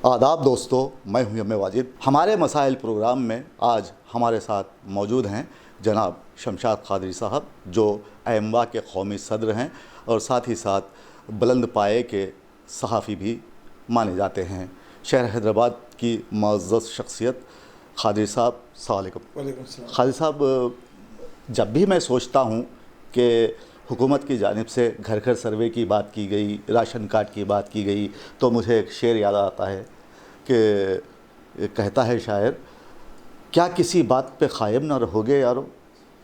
आदाब दोस्तों, मैं हूं यम वाजिद। हमारे मसाइल प्रोग्राम में आज हमारे साथ मौजूद हैं जनाब शमशाद कादरी साहब, जो एमवा के कौमी सदर हैं और साथ ही साथ बुलंद पाए के सहाफ़ी भी माने जाते हैं। शहर हैदराबाद की मुअज़्ज़ज़ शख्सियत कादरी साहब, अस्सलाम वालेकुम। कादरी साहब, जब भी मैं सोचता हूँ कि हुकूमत की जानिब से घर घर सर्वे की बात की गई, राशन कार्ड की बात की गई, तो मुझे एक शेर याद आता है कि कहता है शायर, क्या किसी बात पे क़ायम न रहोगे यारो,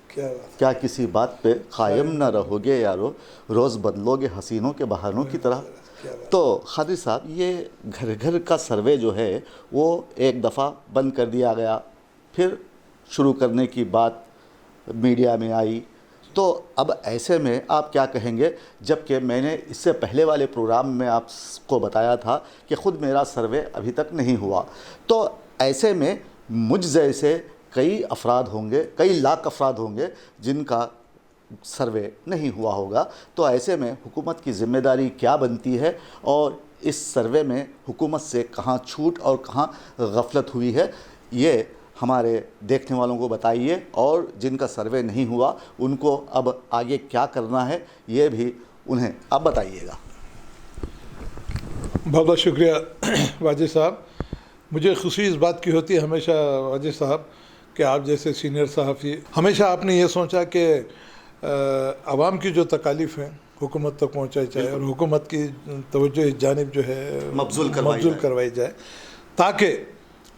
क्या किसी बात पे क़ायम न रहोगे यारो, रोज़ बदलोगे हसीनों के बहानों की तरह। तो कादरी साहब, ये घर घर का सर्वे जो है वो एक दफ़ा बंद कर दिया गया, फिर शुरू करने की बात मीडिया में आई, तो अब ऐसे में आप क्या कहेंगे, जबकि मैंने इससे पहले वाले प्रोग्राम में आपको बताया था कि ख़ुद मेरा सर्वे अभी तक नहीं हुआ। तो ऐसे में मुझ जैसे कई अफराद होंगे, कई लाख अफराद होंगे जिनका सर्वे नहीं हुआ होगा। तो ऐसे में हुकूमत की ज़िम्मेदारी क्या बनती है और इस सर्वे में हुकूमत से कहाँ छूट और कहाँ गफलत हुई है, ये हमारे देखने वालों को बताइए, और जिनका सर्वे नहीं हुआ उनको अब आगे क्या करना है ये भी उन्हें अब बताइएगा। बहुत बहुत शुक्रिया वाजिद साहब। मुझे खुशी इस बात की होती है हमेशा वाजिद साहब कि आप जैसे सीनियर सहाफ़ी, हमेशा आपने ये सोचा कि आवाम की जो तकालीफ़ हैं हुकूमत तक पहुँचाई जाए और हुकूमत की तवज्जो इस जानिब जो है मबज़ूल करवाई जाए, ताकि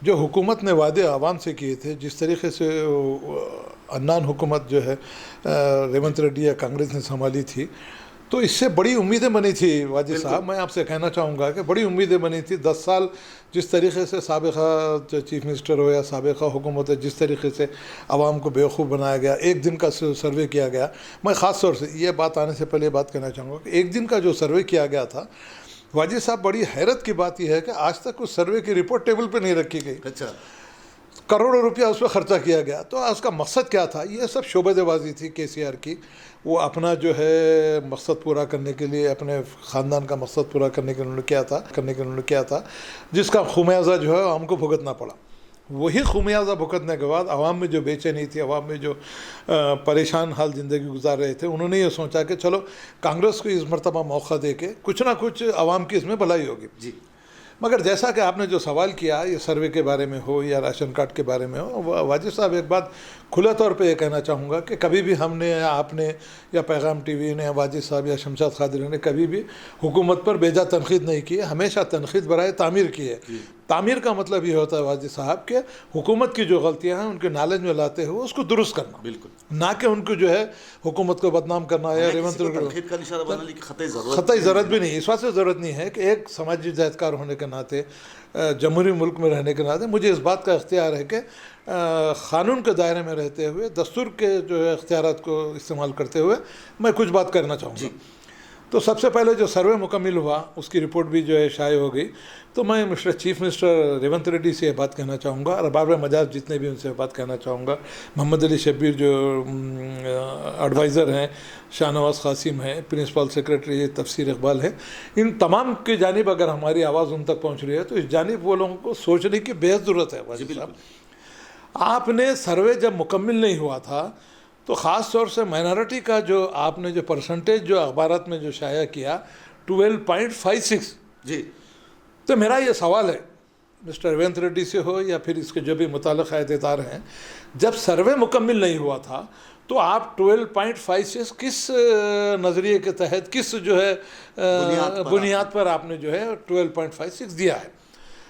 जो हुकूमत ने वादे आवाम से किए थे, जिस तरीके से अन्नान हुकूमत जो है रेवंत रेड्डी या कांग्रेस ने संभाली थी, तो इससे बड़ी उम्मीदें बनी थी वाजिद साहब। मैं आपसे कहना चाहूँगा कि बड़ी उम्मीदें बनी थी। 10 साल जिस तरीके से साबिक़ा चीफ मिनिस्टर हो या साबिक़ा हुकूमत है, जिस तरीके से आवाम को बेवकूफ़ बनाया गया, एक दिन का सर्वे किया गया। मैं ख़ास तौर से ये बात आने से पहले बात कहना चाहूँगा कि एक दिन का जो सर्वे किया गया था वाजिद साहब, बड़ी हैरत की बात यह है कि आज तक उस सर्वे की रिपोर्ट टेबल पे नहीं रखी गई। अच्छा, करोड़ों रुपया उस पर ख़र्चा किया गया। तो उसका मकसद क्या था? ये सब शोबेबाजी थी केसीआर की। वो अपना जो है मकसद पूरा करने के लिए, अपने ख़ानदान का मकसद पूरा करने के लिए उन्होंने किया था, जिसका खुमियाजा जो है हमको भुगतना पड़ा। वही खुमियाजा भुगतने के बाद आवाम में जो बेचैनी थी, आवाम में जो परेशान हाल ज़िंदगी गुजार रहे थे, उन्होंने ये सोचा कि चलो कांग्रेस को इस मरतबा मौका दे के कुछ ना कुछ आवाम की इसमें भलाई होगी जी। मगर जैसा कि आपने जो सवाल किया, ये सर्वे के बारे में हो या राशन कार्ड के बारे में हो, वाजिद साहब एक बात खुले तौर पे ये कहना चाहूँगा कि कभी भी हमने या आपने या पैगाम टीवी ने, वाजिद साहब या शमशाद कादरी ने कभी भी हुकूमत पर बेजा तनकीद नहीं की है। हमेशा तनकीद बराए तामीर की है। तामीर का मतलब ये होता है वाजिद साहब कि हुकूमत की जो गलतियाँ हैं उनके नॉलेज में लाते हुए उसको दुरुस्त करना, बिल्कुल, ना कि उनको जो है हुकूमत को बदनाम करना या रेवंत ख़तई ज़रूरत भी नहीं। इस बात से ज़रूरत नहीं है कि एक समाजी हिदायतकार होने के नाते, जमहूरी मुल्क में रहने के नाते मुझे इस बात का इख्तियार है कि क़ानून के दायरे में रहते हुए, दस्तूर के जो है इख्तियारात को इस्तेमाल करते हुए मैं कुछ बात करना चाहूँगा। तो सबसे पहले जो सर्वे मुकम्मिल हुआ उसकी रिपोर्ट भी जो है शाये हो गई। तो मैं mister chief minister Revanth Reddy से बात कहना चाहूँगा, और बाबर मजाज जितने भी उनसे बात कहना चाहूँगा, मोहम्मद अली शब्बीर जो एडवाइज़र हैं, शाहनवाज़ कासिम हैं, प्रिंसिपल सेक्रेटरी तफसीर इकबाल है, इन तमाम की जानिब अगर हमारी आवाज़ उन तक पहुँच रही है तो इस जानिब वो लोगों को सोचने की बेहद ज़रूरत है। वाजिद साहब, आपने सर्वे जब मुकम्मिल नहीं हुआ था तो ख़ास तौर से माइनॉरिटी का जो आपने जो परसेंटेज जो अखबारात में जो शाया किया 12.56 जी, तो मेरा ये सवाल है मिस्टर रेवंत रेड्डी से हो या फिर इसके जो भी मुताल्लिक़ अहदेदार हैं, जब सर्वे मुकम्मिल नहीं हुआ था तो आप 12.56 किस नज़रिए के तहत, किस जो है बुनियाद पर आपने जो है 12.56 दिया है?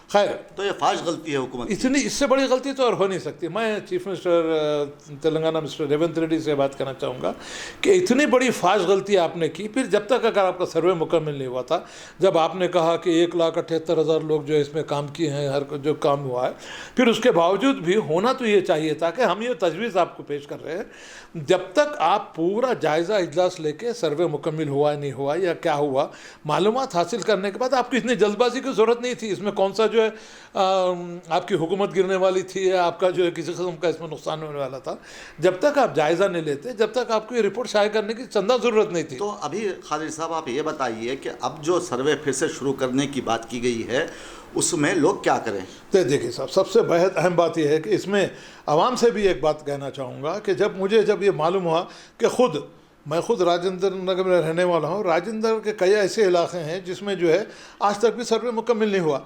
खैर, तो ये फाश गलती है हुकूमत की। इतनी इससे बड़ी गलती तो और हो नहीं सकती। मैं chief minister Telangana mister Revanth Reddy से बात करना चाहूँगा कि इतनी बड़ी फाश गलती आपने की। फिर जब तक अगर आपका सर्वे मुकम्मिल नहीं हुआ था, जब आपने कहा कि 1,78,000 लोग जो इसमें काम किए हैं, हर जो काम हुआ है, फिर उसके बावजूद भी होना तो ये चाहिए था कि हम ये तजवीज़ आपको पेश कर रहे हैं, जब तक आप पूरा जायज़ा इजलास लेके सर्वे मुकम्मिल हुआ नहीं हुआ या क्या हुआ मालूमात हासिल करने के बाद आपको इतनी जल्दबाजी की ज़रूरत नहीं थी। इसमें कौन सा जो है आपकी हुकूमत गिरने वाली थी या आपका जो है किसी किस्म का इसमें नुकसान होने वाला था, जब तक आप जायज़ा नहीं लेते, जब तक आपको ये रिपोर्ट शाये करने की चंदा ज़रूरत नहीं थी। तो अभी खालिद साहब आप ये बताइए कि अब जो सर्वे फिर से शुरू करने की बात की गई है उसमें लोग क्या करें? तो देखिए साहब, सबसे बेहद अहम बात यह है कि इसमें आवाम से भी एक बात कहना चाहूँगा कि जब ये मालूम हुआ कि मैं खुद राजेंद्र नगर में रहने वाला हूँ, राजेंद्र के कई ऐसे इलाके हैं जिसमें जो है आज तक भी सर्वे मुकम्मल नहीं हुआ,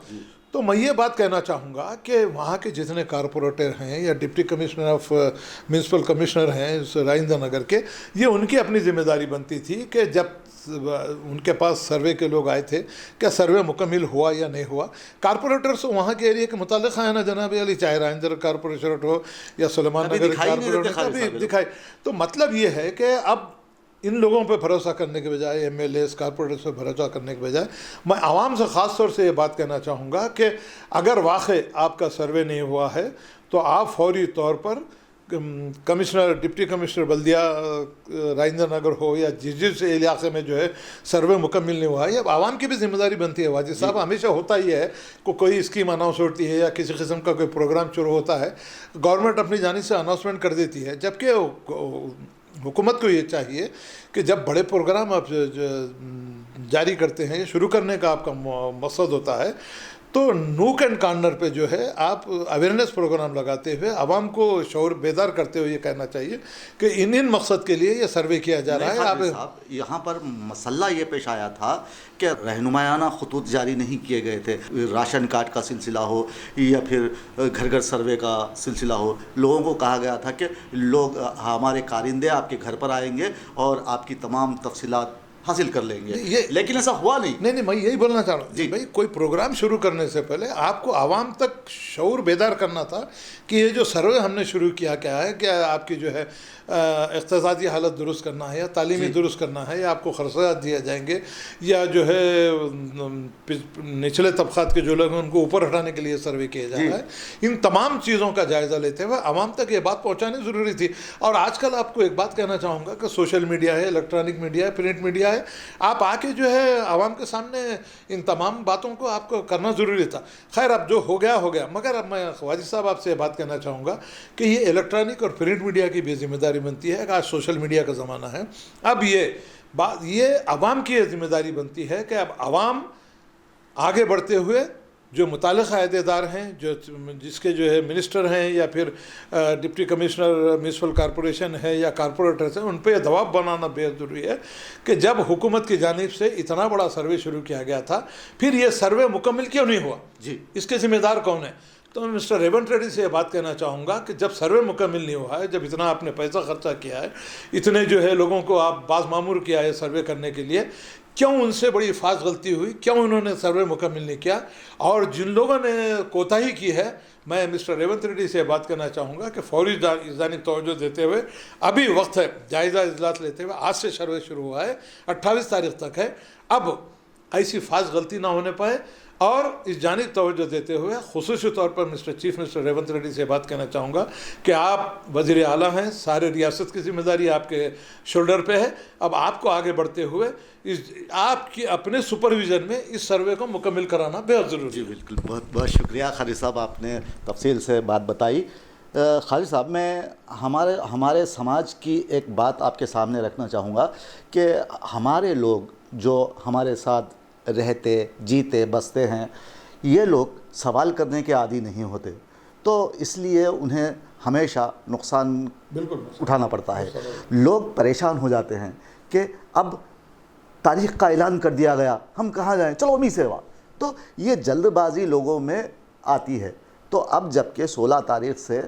तो मैं ये बात कहना चाहूँगा कि वहाँ के जितने कारपोरेटर हैं या deputy commissioner of municipal commissioner हैं राजेंद्र नगर के, ये उनकी अपनी जिम्मेदारी बनती थी कि जब उनके पास सर्वे के लोग आए थे, क्या सर्वे मुकम्मल हुआ या नहीं हुआ। कारपोरेटर्स वहाँ के एरिया के मुतालिक है ना जनाब अली, चाहे राजेंद्र कारपोरेटर हो या सुलेमान नगर कारपोरेटर, कभी दिखाई। तो मतलब ये है कि अब इन लोगों पे भरोसा करने के बजाय, एमएलएस कारपोरेटर्स पे भरोसा करने के बजाय, मैं आवाम से ख़ास तौर से ये बात कहना चाहूँगा कि अगर वाकई आपका सर्वे नहीं हुआ है तो आप फौरी तौर पर कमिश्नर, डिप्टी कमिश्नर बल्दिया राजेंद्र नगर हो या जिस इलाके में जो है सर्वे मुकम्मल नहीं हुआ है, अब आवाम की भी जिम्मेदारी बनती है। वाजिद साहब, हमेशा होता ही है कोई स्कीम अनाउंस होती है या किसी किस्म का कोई प्रोग्राम शुरू होता है, गवर्नमेंट अपनी जानिब से अनाउंसमेंट कर देती है, जबकि हुकूमत को ये चाहिए कि जब बड़े प्रोग्राम आप जारी करते हैं, शुरू करने का आपका मकसद होता है, तो नूक एंड कॉर्नर पे जो है आप अवेयरनेस प्रोग्राम लगाते हुए आवाम को शौर बेदार करते हुए ये कहना चाहिए कि इन मकसद के लिए ये सर्वे किया जा रहा है। आप यहाँ पर मसला ये पेश आया था कि रहनुमायाना खतूत जारी नहीं किए गए थे, राशन कार्ड का सिलसिला हो या फिर घर घर सर्वे का सिलसिला हो, लोगों को कहा गया था कि लोग हमारे कारिंदे आपके घर पर आएंगे और आपकी तमाम तफसीलात हासिल कर लेंगे, लेकिन ऐसा हुआ नहीं। नहीं, मैं यही बोलना चाह रहा हूँ जी भाई, कोई प्रोग्राम शुरू करने से पहले आपको आवाम तक शऊर बेदार करना था कि ये जो सर्वे हमने शुरू किया क्या है, क्या आपकी जो है इक़्तिसादी हालत दुरुस्त करना है या तालीमी दुरुस्त करना है या आपको खर्चात दिए जाएंगे या जो है निचले तबक़ात के जो लोग हैं उनको ऊपर हटाने के लिए सर्वे किया जा रहा है। इन तमाम चीज़ों का जायज़ा लेते हुए आवाम तक ये बात पहुँचानी ज़रूरी थी। और आजकल आपको एक बात कहना चाहूँगा कि सोशल मीडिया है, इलेक्ट्रॉनिक मीडिया है, प्रिंट मीडिया है, आप आके जो है आवाम के सामने इन तमाम बातों को आपको करना ज़रूरी था। खैर, अब जो हो गया, मगर अब मैं वाजिद साहब आपसे बात कहना चाहूँगा कि ये इलेक्ट्रॉनिक और प्रिंट मीडिया की भी जिम्मेदारी बनती है कि आज सोशल मीडिया का ज़माना है। अब ये आवाम की जिम्मेदारी बनती है कि अब आवाम आगे बढ़ते हुए जो मुताल्लिक़ अहदेदार हैं, जिसके जो है मिनिस्टर हैं या फिर डिप्टी कमिश्नर म्यूनसिपल कॉरपोरेशन है या कारपोरेटर्स हैं, उन पर दबाव बनाना बेहद ज़रूरी है कि जब हुकूमत की जानिब से इतना बड़ा सर्वे शुरू किया गया था, फिर ये सर्वे मुकम्मल क्यों नहीं हुआ जी, इसके ज़िम्मेदार कौन है। तो मैं मिस्टर रेवंत रेड्डी से ये बात कहना चाहूँगा कि जब सर्वे मुकम्मल नहीं हुआ है, जब इतना आपने पैसा खर्चा किया है, इतने जो है लोगों को आप बाज़ मामूर किया है सर्वे करने के लिए, क्यों उनसे बड़ी फास गलती हुई, क्यों उन्होंने सर्वे मुकम्मल नहीं किया। और जिन लोगों ने कोताही की है, मैं मिस्टर रेवंत रेड्डी से बात करना चाहूँगा कि फौरी जानिब तवज्जो देते हुए अभी वक्त है, जायज़ा इजलास लेते हुए, आज से सर्वे शुरू हुआ है, 28 तारीख तक है, अब ऐसी फास गलती ना होने पाए और इस जानिब तवज्जो देते हुए खुसूसी तौर पर mister chief minister Revanth Reddy से बात कहना चाहूँगा कि आप वज़ीर आला हैं, सारे रियासत की जिम्मेदारी आपके शोल्डर पे है। अब आपको आगे बढ़ते हुए आपकी अपने सुपरविज़न में इस सर्वे को मुकम्मल कराना बेहद ज़रूरी है। बिल्कुल, बहुत बहुत शुक्रिया खालिद साहब, आपने तफसील से बात बताई। खालिद साहब, मैं हमारे समाज की एक बात आपके सामने रखना चाहूँगा कि हमारे लोग जो हमारे साथ रहते, जीते, बसते हैं, ये लोग सवाल करने के आदी नहीं होते, तो इसलिए उन्हें हमेशा नुकसान उठाना पड़ता है। लोग परेशान हो जाते हैं कि अब तारीख़ का ऐलान कर दिया गया, हम कहाँ जाएं, चलो उम्मीद से हुआ। तो ये जल्दबाजी लोगों में आती है। तो अब जबकि 16 तारीख़ से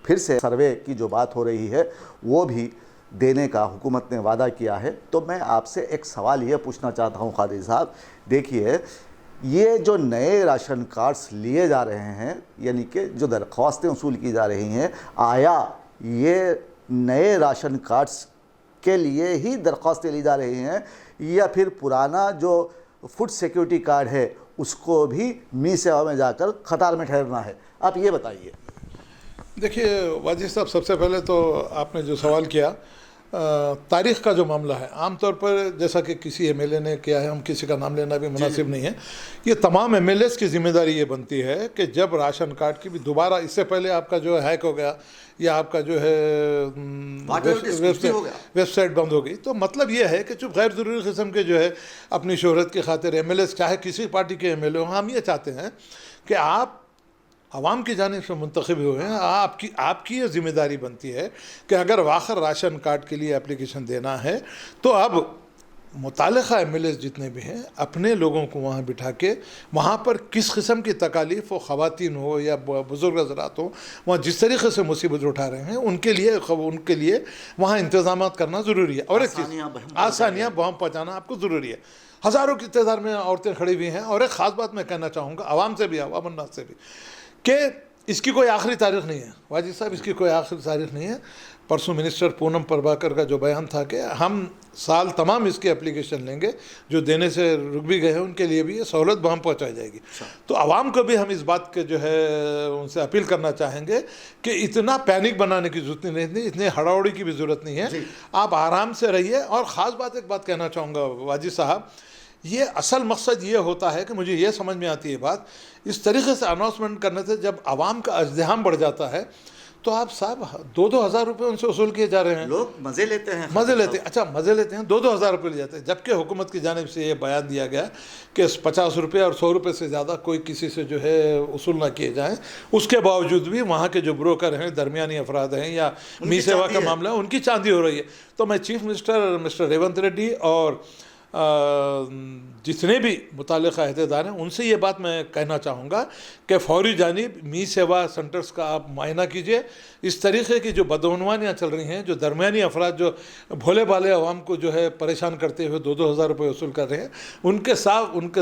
फिर से सर्वे की जो बात हो रही है वो भी देने का हुकूमत ने वादा किया है, तो मैं आपसे एक सवाल ये पूछना चाहता हूँ खालिद साहब, देखिए ये जो नए राशन कार्ड्स लिए जा रहे हैं, यानी कि जो दरख्वास्तें वसूल की जा रही हैं, आया ये नए राशन कार्ड्स के लिए ही दरख्वास्तें ली जा रही हैं या फिर पुराना जो फूड सिक्योरिटी कार्ड है उसको भी मी सेवा में जाकर कतार में ठहरना है? आप ये बताइए। देखिए वाजिद साहब, सबसे पहले तो आपने जो सवाल किया, तारीख़ का जो मामला है, आम तौर पर जैसा कि किसी एमएलए ने किया है, हम किसी का नाम लेना भी मुनासिब नहीं है, ये तमाम एमएलएस की जिम्मेदारी ये बनती है कि जब राशन कार्ड की भी दोबारा, इससे पहले आपका जो हैक हो गया या आपका जो है वेबसाइट बंद हो गई, तो मतलब ये है कि जो गैर ज़रूरी किस्म के जो है अपनी शोहरत की खातिर एमएलएस, चाहे किसी पार्टी के एमएलए हो, हम ये चाहते हैं कि आप आवाम की जानिब से मुंतखब हुए हैं, आपकी ये ज़िम्मेदारी बनती है कि अगर वाखर राशन कार्ड के लिए एप्लीकेशन देना है तो अब मुताल्लिक़ा एमएलए जितने भी हैं अपने लोगों को वहाँ बिठा के वहाँ पर किस किस्म की तकालीफ़ हो, ख़वातीन हो या बुज़ुर्ग हज़रात हो, वहाँ जिस तरीक़े से मुसीबत उठा रहे हैं उनके लिए वहाँ इंतज़ाम करना ज़रूरी है। और एक चीज़, आसानियाँ वहाँ पहुँचाना आपको ज़रूरी है। हज़ारों की तादाद में औरतें खड़ी हुई हैं। और एक ख़ास बात मैं कहना चाहूँगा आवाम से भी, आवाम अन्नास से भी, कि इसकी कोई आखिरी तारीख़ नहीं है। वाजिद साहब, इसकी कोई आखिरी तारीख़ नहीं है। परसों मिनिस्टर पूनम प्रभाकर का जो बयान था कि हम साल तमाम इसकी एप्लीकेशन लेंगे, जो देने से रुक भी गए हैं उनके लिए भी ये सहूलत हम पहुँचाई जाएगी। तो आवाम को भी हम इस बात के जो है उनसे अपील करना चाहेंगे कि इतना पैनिक बनाने की ज़रूरत नहीं, इतनी हड़ाउड़ी की भी ज़रूरत नहीं है। आप आराम से रहिए। और ख़ास बात, एक बात कहना चाहूँगा वाजिद साहब, ये असल मकसद ये होता है कि मुझे ये समझ में आती है बात, इस तरीके से अनाउंसमेंट करने से जब आवाम का इज़्दिहाम बढ़ जाता है तो आप साहब 2-2 हज़ार रुपये उनसे वसूल किए जा रहे हैं। लोग मज़े लेते हैं, मज़े लेते हैं। अच्छा, मज़े लेते हैं, 2-2 हज़ार रुपये ले जाते हैं। जबकि हुकूमत की जानिब से ये बयान दिया गया कि 50 रुपये और 100 रुपये से ज़्यादा कोई किसी से जो है वसूल ना किए जाएँ। उसके बावजूद भी वहाँ के जो ब्रोकर हैं, दरमियानी अफराद हैं या मी सेवा का मामला है, उनकी चांदी हो रही है। तो मैं chief minister mister Revanth Reddy और जितने भी मुताल्लिक़ा अहदेदार हैं उनसे ये बात मैं कहना चाहूँगा कि फ़ौरी जानिब मी सेवा सेंटर्स का आप मुआयना कीजिए। इस तरीक़े की जो बदअनवानियाँ चल रही हैं, जो दरमियानी अफराद जो भोले भाले अवाम को जो है परेशान करते हुए 2-2 हज़ार रुपये वसूल कर रहे हैं, उनके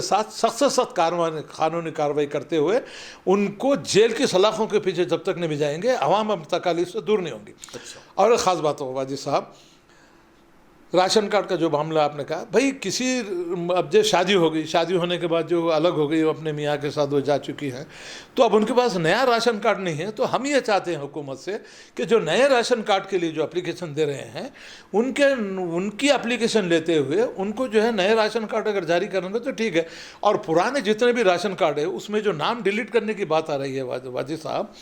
साथ सख्त से सख्त कानूनी कार्रवाई करते हुए उनको जेल की सलाखों के पीछे जब तक नहीं जाएंगे, अवाम अब तकालीफ से दूर नहीं होंगी। और एक ख़ास बात हो वाजिद साहब, राशन कार्ड का जो मामला आपने कहा, भाई किसी अब जो शादी हो गई, शादी होने के बाद जो अलग हो गई, वो अपने मियाँ के साथ वो जा चुकी हैं, तो अब उनके पास नया राशन कार्ड नहीं है। तो हम ये चाहते हैं हुकूमत से कि जो नए राशन कार्ड के लिए जो एप्लीकेशन दे रहे हैं उनकी एप्लीकेशन लेते हुए उनको जो है नए राशन कार्ड अगर जारी करेंगे तो ठीक है। और पुराने जितने भी राशन कार्ड है उसमें जो नाम डिलीट करने की बात आ रही है वाजिद साहब,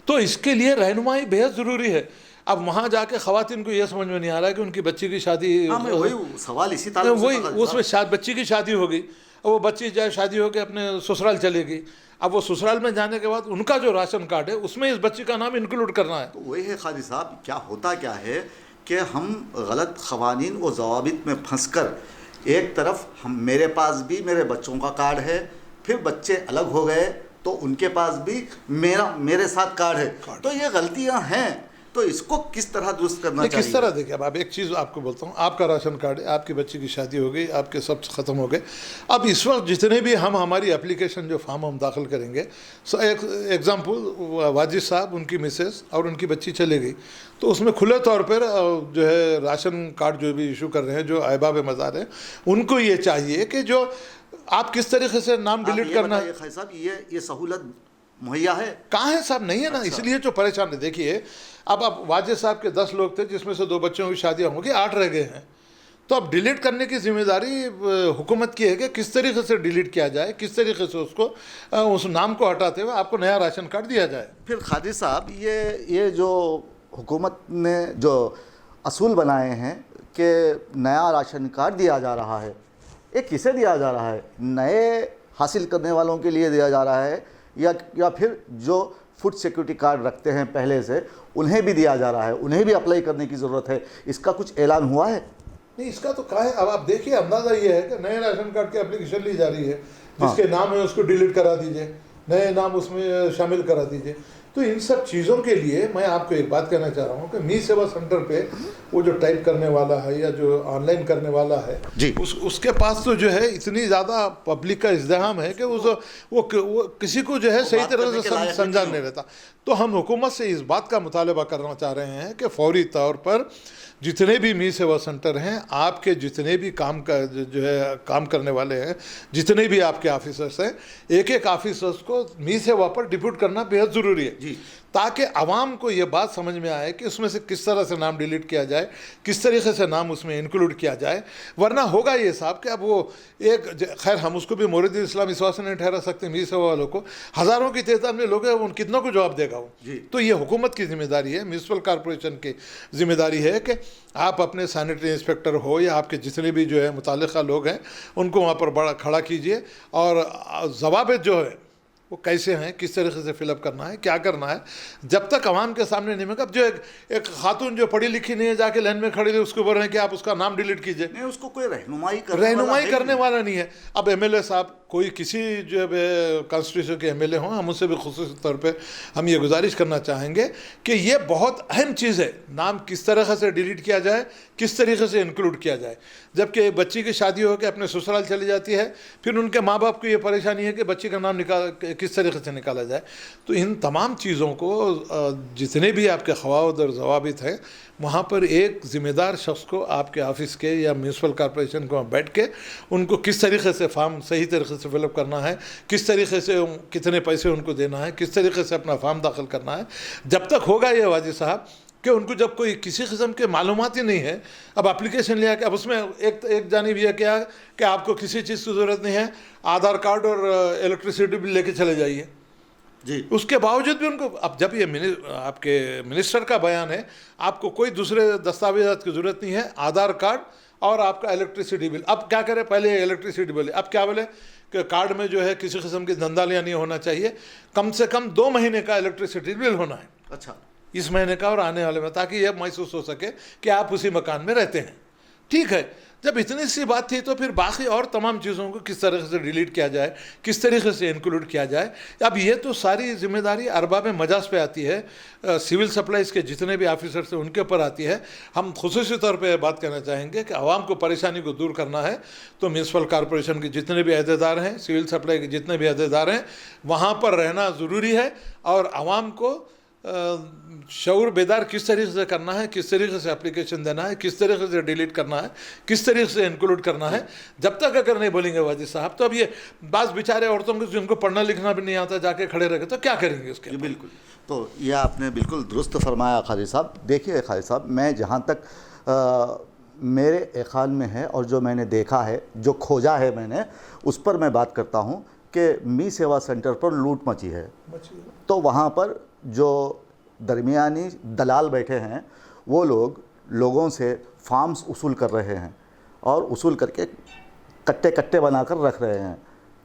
तो इसके लिए रहनुमाई बेहद ज़रूरी है। अब वहाँ जाके ख़वातीन को ये समझ में नहीं आ रहा है कि उनकी बच्ची की शादी, वही सवाल इसी वही उसमें बच्ची की शादी हो गई, वो बच्ची चाहे शादी हो के अपने ससुराल चले गई, अब वो ससुराल में जाने के बाद उनका जो राशन कार्ड है उसमें इस बच्ची का नाम इंक्लूड करना है। तो वही है काजी साहब, क्या होता क्या है कि हम गलत क़वानीन और ज़वाबित में फंस कर एक तरफ मेरे पास भी मेरे बच्चों का कार्ड है, फिर बच्चे अलग हो गए तो उनके पास भी मेरे साथ कार्ड है, तो ये गलतियाँ हैं। तो इसको किस तरह दुरुस्त करना चाहिए? किस तरह देखिए, अब एक चीज़ आपको बोलता हूँ, आपका राशन कार्ड है, आपकी बच्ची की शादी हो गई, आपके सब ख़त्म हो गए। अब इस वक्त जितने भी हम हमारी एप्लीकेशन जो फार्म हम दाखिल करेंगे, एक एग्ज़ाम्पल, वाजिद साहब उनकी मिसेस और उनकी बच्ची चली गई, तो उसमें खुले तौर पर जो है राशन कार्ड जो भी इशू कर रहे हैं, जो अहबाब मज़ार हैं, उनको ये चाहिए कि जो आप किस तरीके से नाम डिलीट करना है। साहब ये सहूलत मुहैया है? कहाँ है साहब, नहीं है ना। इसलिए जो परेशान है, देखिए अब वाजिद साहब के 10 लोग थे जिसमें से 2 बच्चों की शादियाँ होंगी, 8 रह गए हैं। तो अब डिलीट करने की जिम्मेदारी हुकूमत की है कि किस तरीके से डिलीट किया जाए, किस तरीके से उसको उस नाम को हटाते हुए आपको नया राशन कार्ड दिया जाए। फिर काजी साहब, ये जो हुकूमत ने जो असूल बनाए हैं कि नया राशन कार्ड दिया जा रहा है, ये किसे दिया जा रहा है? नए हासिल करने वालों के लिए दिया जा रहा है या फिर जो फूड सिक्योरिटी कार्ड रखते हैं पहले से उन्हें भी दिया जा रहा है, उन्हें भी अप्लाई करने की ज़रूरत है? इसका कुछ ऐलान हुआ है? नहीं, इसका तो कहा है। अब आप देखिए, अंदाज़ा ये है कि नए राशन कार्ड की एप्लीकेशन ली जा रही है, जिसके नाम है उसको डिलीट करा दीजिए, नए नाम उसमें शामिल करा दीजिए। तो इन सब चीज़ों के लिए मैं आपको एक बात कहना चाह रहा हूँ कि मी सेवा सेंटर पे वो जो टाइप करने वाला है या जो ऑनलाइन करने वाला है जी, उसके पास तो जो है इतनी ज़्यादा पब्लिक का इज़्दिहाम है कि वो किसी को जो है सही तरह से समझा नहीं रहता। तो हम हुकूमत से इस बात का मुतालबा करना चाह रहे हैं कि फौरी तौर पर जितने भी मी सेवा सेंटर हैं, आपके जितने भी काम करने वाले हैं, जितने भी आपके ऑफिसर्स हैं, एक ऑफिसर्स को मी सेवा पर डिप्यूट करना बेहद ज़रूरी है। जी। ताकि आवाम को ये बात समझ में आए कि उसमें से किस तरह से नाम डिलीट किया जाए, किस तरीके से नाम उसमें इंक्लूड किया जाए। वरना होगा ये साहब कि अब वो खैर हम उसको भी मोरद इस्लाम इस वास्ते नहीं ठहरा सकते, मीर सेवा वालों को हज़ारों की तादाद में लोग हैं, उन कितनों को जवाब देगा वो। तो ये हुकूमत की जिम्मेदारी है, म्यूनसिपल कॉरपोरेशन की जिम्मेदारी है कि आप अपने सैनिटरी इंस्पेक्टर हो या आपके जितने भी जो है मुताल्लिक़ा लोग हैं उनको वहाँ पर बड़ा खड़ा कीजिए और ज़वाबित जो है वो कैसे हैं, किस तरीके से फिलअप करना है, क्या करना है। जब तक आवाम के सामने नहीं होगा, अब जो एक खातून जो पढ़ी लिखी नहीं है जाके लाइन में खड़ी है उसको बोल रहे हैं कि आप उसका नाम डिलीट कीजिए, नहीं, उसको कोई रहनुमाई करने वाला नहीं है। अब एमएलए साहब कोई किसी जो कॉन्स्टिट्यूशन के एमएलए हों, हम उससे भी खुसूसी तौर पे हम ये गुजारिश करना चाहेंगे कि ये बहुत अहम चीज़ है, नाम किस तरह से डिलीट किया जाए, किस तरीके से इंक्लूड किया जाए। जबकि बच्ची की शादी हो के अपने ससुराल चली जाती है, फिर उनके माँ बाप को ये परेशानी है कि बच्ची का नाम किस तरीके से निकाला जाए। तो इन तमाम चीज़ों को जितने भी आपके ख़वाद और ज़वाबित हैं, वहाँ पर एक ज़िम्मेदार शख्स को आपके ऑफिस के या म्यूनसिपल कॉरपोरेशन को बैठ के उनको किस तरीके से फॉर्म सही तरीके से फिलअप करना है, किस तरीके से कितने पैसे उनको देना है, किस तरीके से अपना फॉर्म दाखिल करना है। जब तक होगा ये वाजिद साहब कि उनको जब कोई किसी किस्म के मालूमात ही नहीं है, अब एप्लीकेशन लिया कि अब उसमें एक जानिब यह क्या है कि आपको किसी चीज़ की ज़रूरत नहीं है, आधार कार्ड और इलेक्ट्रिसिटी बिल लेके चले जाइए जी। उसके बावजूद भी उनको, अब जब ये आपके मिनिस्टर का बयान है, आपको कोई दूसरे दस्तावेज़ात की ज़रूरत नहीं है, आधार कार्ड और आपका इलेक्ट्रिसिटी बिल। अब क्या करें, पहले इलेक्ट्रिसिटी बिल, अब क्या बोले कि कार्ड में जो है किसी किस्म की धंधालियाँ नहीं होना चाहिए, कम से कम 2 महीने का इलेक्ट्रिसिटी बिल होना है। अच्छा, इस महीने का और आने वाले में, ताकि यह महसूस हो सके कि आप उसी मकान में रहते हैं। ठीक है, जब इतनी सी बात थी तो फिर बाकी और तमाम चीज़ों को किस तरह से डिलीट किया जाए, किस तरीके से इंक्लूड किया जाए। अब ये तो सारी जिम्मेदारी अरबाब मजाज पे आती है, सिविल सप्लाईज़ के जितने भी ऑफिसर्स हैं उनके ऊपर आती है। हम खुसूसी तौर पे बात करना चाहेंगे कि आवाम को परेशानी को दूर करना है तो म्यूनसिपल कॉरपोरेशन के जितने भी अहदेदार हैं, सिविल सप्लाई के जितने भी अहदेदार हैं, वहाँ पर रहना ज़रूरी है और आवाम को शऊर बेदार किस तरीके से करना है, किस तरीके से एप्लीकेशन देना है, किस तरीके से डिलीट करना है, किस तरीके से इंक्लूड करना है। जब तक अगर नहीं बोलेंगे वाजिद साहब, तो अब ये बास बेचारे औरतों को जिनको पढ़ना लिखना भी नहीं आता जाके खड़े रह गए तो क्या करेंगे उसके। जी बिल्कुल, तो यह आपने बिल्कुल दुरुस्त फरमाया खालिद साहब। देखिए खालिद साहब, मैं जहाँ तक मेरे ख्याल में है और जो मैंने देखा है, जो खोजा है मैंने, उस पर मैं बात करता हूँ कि मी सेवा सेंटर पर लूट मची है। तो वहाँ पर जो दरमियानी दलाल बैठे हैं वो लोगों से फार्म्स वसूल कर रहे हैं और वसूल करके कट्टे कट्टे बनाकर रख रहे हैं।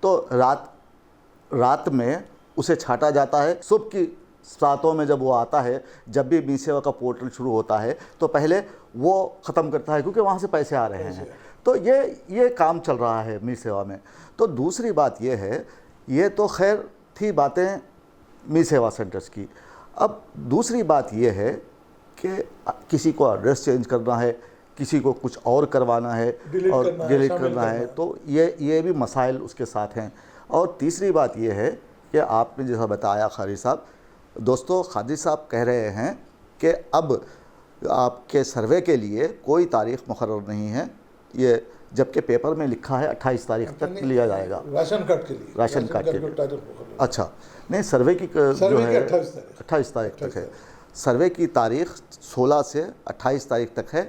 तो रात में उसे छाटा जाता है। सुबह की सातों में जब वो आता है, जब भी मी सेवा का पोर्टल शुरू होता है तो पहले वो ख़त्म करता है, क्योंकि वहाँ से पैसे आ रहे हैं। तो ये काम चल रहा है मी सेवा में। तो दूसरी बात ये है, ये तो खैर थी बातें मी सेवा सेंटर्स की। अब दूसरी बात ये है कि किसी को एड्रेस चेंज करना है, किसी को कुछ और करवाना है और डिलीट करना है, तो ये भी मसाइल उसके साथ हैं। और तीसरी बात ये है कि आपने जैसा बताया खालिद साहब, दोस्तों खालिद साहब कह रहे हैं कि अब आपके सर्वे के लिए कोई तारीख़ मुकर्रर नहीं है, ये जबकि पेपर में लिखा है 28 तारीख तक लिया जाएगा राशन कार्ड के लिए। राशन कार्ड के लिए। अच्छा, नहीं, सर्वे की जो है 28 तारीख तक है। सर्वे की तारीख़ 16 से 28 तारीख तक है।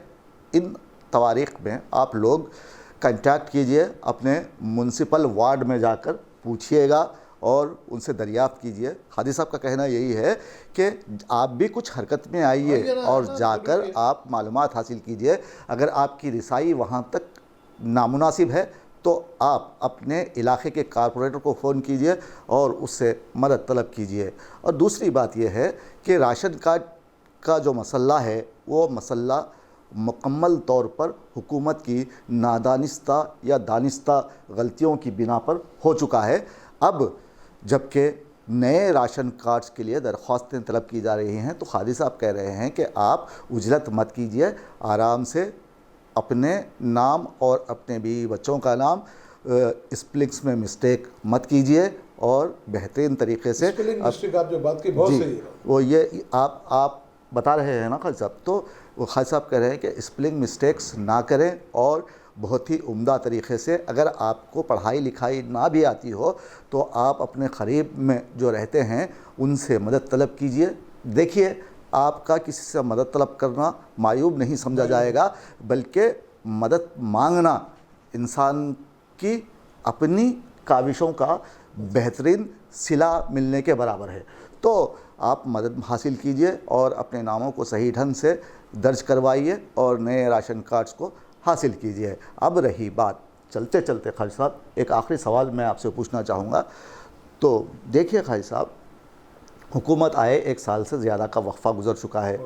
इन तवारीख़ में आप लोग कांटेक्ट कीजिए, अपने म्यूनसिपल वार्ड में जाकर पूछिएगा और उनसे दरियाफ़्त कीजिए। खादी साहब का कहना यही है कि आप भी कुछ हरकत में आइए और जाकर आप मालूमात हासिल कीजिए। अगर आपकी रिसाई वहाँ तक नामुनासिब है तो आप अपने इलाके के कारपोरेटर को फ़ोन कीजिए और उससे मदद तलब कीजिए। और दूसरी बात यह है कि राशन कार्ड का जो मसला है वो मसला मुकम्मल तौर पर हुकूमत की नादानिस्ता या दानिस्ता गलतियों की बिना पर हो चुका है। अब जबकि नए राशन कार्ड्स के लिए दरख्वास्तें तलब की जा रही हैं, तो खालिद साहब कह रहे हैं कि आप उजलत मत कीजिए, आराम से अपने नाम और अपने बीवी बच्चों का नाम स्पेलिंग्स में मिस्टेक मत कीजिए और बेहतरीन तरीके से आप जो बात की बहुत सही है, वो ये आप बता रहे हैं ना खालिद साहब। तो वो खालिद साहब कह रहे हैं कि स्पेलिंग मिस्टेक्स ना करें और बहुत ही उम्दा तरीक़े से, अगर आपको पढ़ाई लिखाई ना भी आती हो तो आप अपने क़रीब में जो रहते हैं उनसे मदद तलब कीजिए। देखिए, आपका किसी से मदद तलब करना मायूब नहीं समझा जाएगा, बल्कि मदद मांगना इंसान की अपनी काविशों का बेहतरीन सिला मिलने के बराबर है। तो आप मदद हासिल कीजिए और अपने नामों को सही ढंग से दर्ज करवाइए और नए राशन कार्ड्स को हासिल कीजिए। अब रही बात, चलते चलते खालिद साहब एक आखिरी सवाल मैं आपसे पूछना चाहूँगा। तो देखिए खालिद साहब, हुकूमत आए 1 साल से ज़्यादा का वक्फ़ा गुज़र चुका है।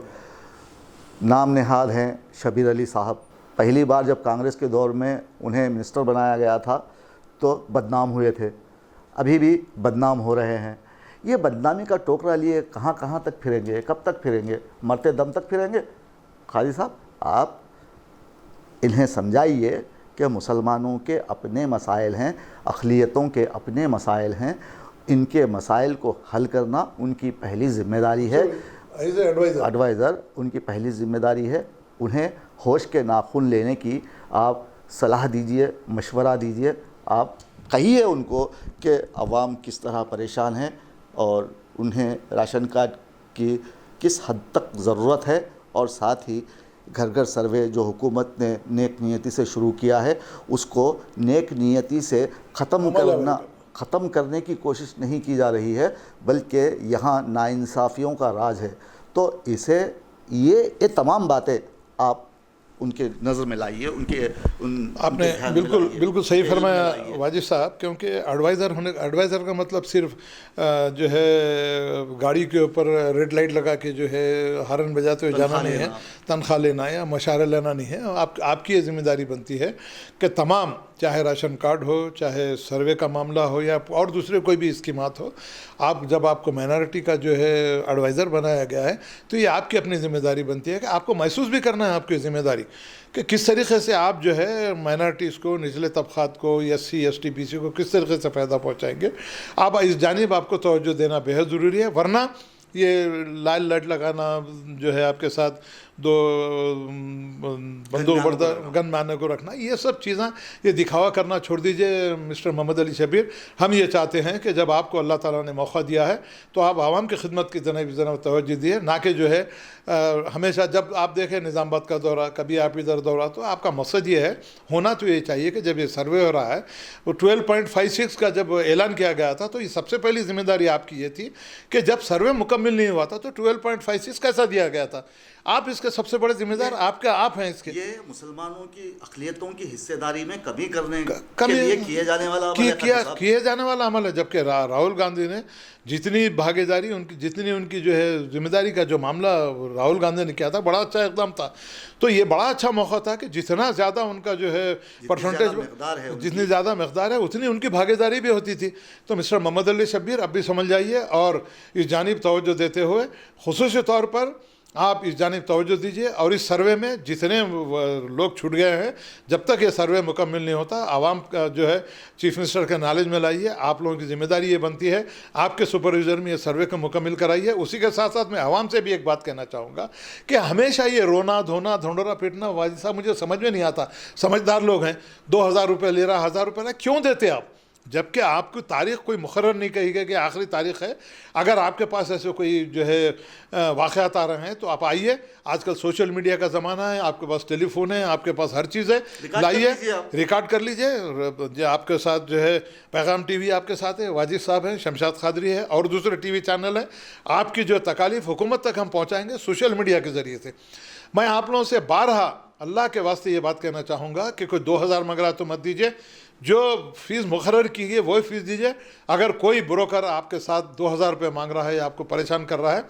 नाम नहाद हैं शब्बीर अली साहब। पहली बार जब कांग्रेस के दौर में उन्हें मिनिस्टर बनाया गया था तो बदनाम हुए थे, अभी भी बदनाम हो रहे हैं। ये बदनामी का टोकरा लिए कहाँ कहाँ तक फिरेंगे, कब तक फिरेंगे, मरते दम तक फिरेंगे? खालिद साहब, आप इन्हें समझाइए कि मुसलमानों के अपने मसाइल हैं, अक़लियतों के अपने मसाइल हैं, इनके मसाइल को हल करना उनकी पहली ज़िम्मेदारी है। एडवाइज़र उनकी पहली ज़िम्मेदारी है। उन्हें होश के नाखून लेने की आप सलाह दीजिए, मशवरा दीजिए। आप कहिए उनको कि अवाम किस तरह परेशान है और उन्हें राशन कार्ड की किस हद तक ज़रूरत है, और साथ ही घर घर सर्वे जो हुकूमत ने नेक नियति से शुरू किया है उसको नेक नियति से ख़त्म करने की कोशिश नहीं की जा रही है, बल्कि यहाँ नाइंसाफ़ियों का राज है। तो ये तमाम बातें आप उनके नज़र में लाइए, आपने बिल्कुल सही फरमाया वाजिद साहब, क्योंकि एडवाइज़र का मतलब सिर्फ जो है गाड़ी के ऊपर रेड लाइट लगा के जो है हॉर्न बजाते हुए जाना नहीं है, तनख्वाह लेना या मशारे लेना नहीं है। आपकी ये जिम्मेदारी बनती है कि तमाम, चाहे राशन कार्ड हो, चाहे सर्वे का मामला हो या और दूसरे कोई भी स्कीमात हो, जब आपको माइनॉरिटी का जो है एडवाइज़र बनाया गया है तो ये आपकी अपनी ज़िम्मेदारी बनती है कि आपको महसूस भी करना है आपकी ज़िम्मेदारी कि किस तरीके से आप जो है माइनॉरिटीज़ को, निचले तबक़ात को, SC ST BC को किस तरीके से फ़ायदा पहुँचाएंगे। आप इस जानिब आपको तवज्जो देना बेहद ज़रूरी है, वरना ये लाल लाइट लगाना जो है आपके साथ 2 बंदूक बरदार गन मारने को रखना, ये सब चीज़ें, ये दिखावा करना छोड़ दीजिए मिस्टर मोहम्मद अली शब्बीर। हम ये चाहते हैं कि जब आपको अल्लाह ताला ने मौका दिया है तो आप आवाम की खिदमत की तरफ तवज्जो दिए, ना कि जो है हमेशा जब आप देखें निज़ामाबाद का दौरा, कभी आप इधर दौरा, तो आपका मकसद ये है, होना तो ये चाहिए कि जब ये सर्वे हो रहा है, वो 12.56 का जब ऐलान किया गया था तो ये सबसे पहली जिम्मेदारी आपकी ये थी कि जब सर्वे मुकम्मल नहीं हुआ था तो 12.56 कैसा दिया गया था। आप इसके सबसे बड़े जिम्मेदार आप हैं इसके। ये मुसलमानों की अक़लियतों की हिस्सेदारी में कमी करने के लिए किए जाने वाला अमल है। जबकि राहुल गांधी ने जितनी भागीदारी जितनी उनकी जो है जिम्मेदारी का जो मामला राहुल गांधी ने किया था, बड़ा अच्छा इक़दाम था। तो ये बड़ा अच्छा मौका था कि जितना ज़्यादा उनका जो है परसेंटेज, जितनी ज़्यादा मकदार है उतनी उनकी भागीदारी भी होती थी। तो मिस्टर मोहम्मद अली शब्बीर अब भी समझ जाइए और इस जानिब तवज्जो देते हुए खुसूसी तौर पर आप इस जानिब तवज्जो दीजिए, और इस सर्वे में जितने लोग छूट गए हैं, जब तक ये सर्वे मुकम्मल नहीं होता, आवाम का जो है चीफ मिनिस्टर के नॉलेज में लाइए। आप लोगों की जिम्मेदारी ये बनती है, आपके सुपरविजन में ये सर्वे को मुकम्मल कराइए। उसी के साथ साथ मैं आवाम से भी एक बात कहना चाहूँगा कि हमेशा ये रोना धोना ढोंडोरा पीटना, वाजिद साहब मुझे समझ में नहीं आता। समझदार लोग हैं, 2000 रुपये ले रहा, 1000 रुपये क्यों देते आप, जबकि आपकी तारीख़ कोई मुकर्रर नहीं कही गई कि आखिरी तारीख़ है। अगर आपके पास ऐसे कोई जो है वाक़यात आ रहे हैं तो आप आइए, आजकल सोशल मीडिया का ज़माना है, आपके पास टेलीफोन है, आपके पास हर चीज़ है, लाइए, रिकॉर्ड कर लीजिए। आपके साथ जो है पैगाम TV आपके साथ है, वाजिद साहब हैं, शमशाद खादरी है और दूसरे TV चैनल हैं। आपकी जो तकालीफ हुकूमत तक हम पहुँचाएँगे सोशल मीडिया के ज़रिए से। मैं आप लोगों से बारहा अल्लाह के वास्ते ये बात कहना चाहूँगा कि कोई 2000 मगरा तो मत दीजिए, जो फ़ीस मुकर्रर की गई वही फ़ीस दीजिए। अगर कोई ब्रोकर आपके साथ 2000 रुपये मांग रहा है या आपको परेशान कर रहा है,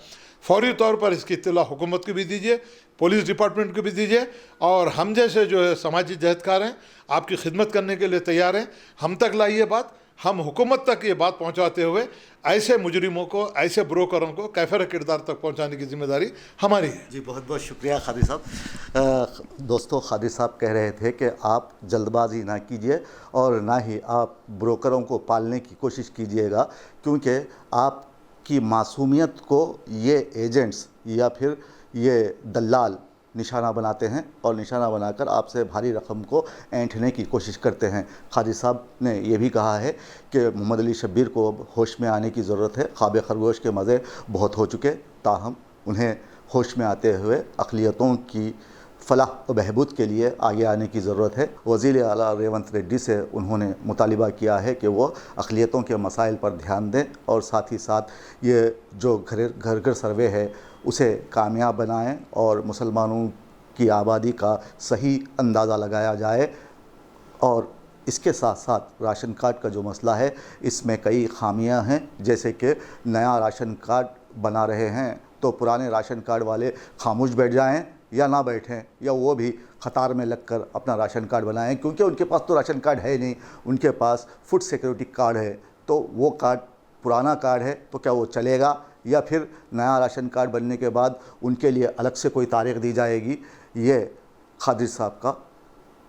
फौरी तौर पर इसकी इत्तला हुकूमत को भी दीजिए, पुलिस डिपार्टमेंट को भी दीजिए, और हम जैसे जो है समाजी जहदकार हैं आपकी खिदमत करने के लिए तैयार हैं। हम तक लाइए बात, हम हुकूमत तक ये बात पहुंचाते हुए ऐसे मुजरिमों को, ऐसे ब्रोकरों को कैफर किरदार तक पहुंचाने की जिम्मेदारी हमारी है। जी बहुत बहुत शुक्रिया खादी साहब। दोस्तों, खादी साहब कह रहे थे कि आप जल्दबाजी ना कीजिए और ना ही आप ब्रोकरों को पालने की कोशिश कीजिएगा, क्योंकि आपकी मासूमियत को ये एजेंट्स या फिर ये दलाल निशाना बनाते हैं और निशाना बनाकर आपसे भारी रकम को ऐंठने की कोशिश करते हैं। काजी साहब ने यह भी कहा है कि मोहम्मद अली शब्बीर को अब होश में आने की ज़रूरत है। ख्वाब खरगोश के मज़े बहुत हो चुके, ताहम उन्हें होश में आते हुए अक़लियतों की फलाह व बहबूद के लिए आगे आने की ज़रूरत है। वज़ीर आला रेवंत रेड्डी से उन्होंने मुतालिबा किया है कि वो अक़लियतों के मसाइल पर ध्यान दें और साथ ही साथ ये जो घर घर सर्वे है उसे कामयाब बनाएं और मुसलमानों की आबादी का सही अंदाज़ा लगाया जाए। और इसके साथ साथ राशन कार्ड का जो मसला है इसमें कई खामियां हैं, जैसे कि नया राशन कार्ड बना रहे हैं तो पुराने राशन कार्ड वाले खामोश बैठ जाएं या ना बैठें, या वो भी कतार में लगकर अपना राशन कार्ड बनाएं, क्योंकि उनके पास तो राशन कार्ड है ही नहीं, उनके पास फूड सिक्योरिटी कार्ड है। तो वो कार्ड पुराना कार्ड है तो क्या वो चलेगा, या फिर नया राशन कार्ड बनने के बाद उनके लिए अलग से कोई तारीख़ दी जाएगी। ये खादिर साहब का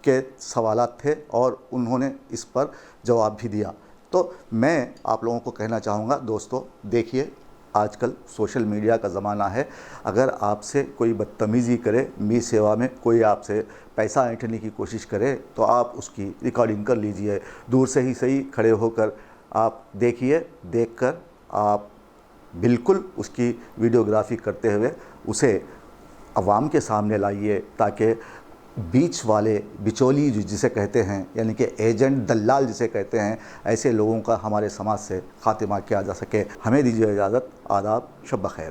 के सवालात थे और उन्होंने इस पर जवाब भी दिया। तो मैं आप लोगों को कहना चाहूँगा, दोस्तों देखिए आजकल सोशल मीडिया का ज़माना है। अगर आपसे कोई बदतमीज़ी करे, मी सेवा में कोई आपसे पैसा ऐंठने की कोशिश करे तो आप उसकी रिकॉर्डिंग कर लीजिए, दूर से ही सही खड़े होकर आप देखिए, देखकर आप बिल्कुल उसकी वीडियोग्राफी करते हुए उसे अवाम के सामने लाइए, ताकि बीच वाले बिचौली जिसे कहते हैं, यानी कि एजेंट दल्लाल जिसे कहते हैं, ऐसे लोगों का हमारे समाज से खात्मा किया जा सके। हमें दीजिए इजाज़त। आदाब, शब बख़ैर।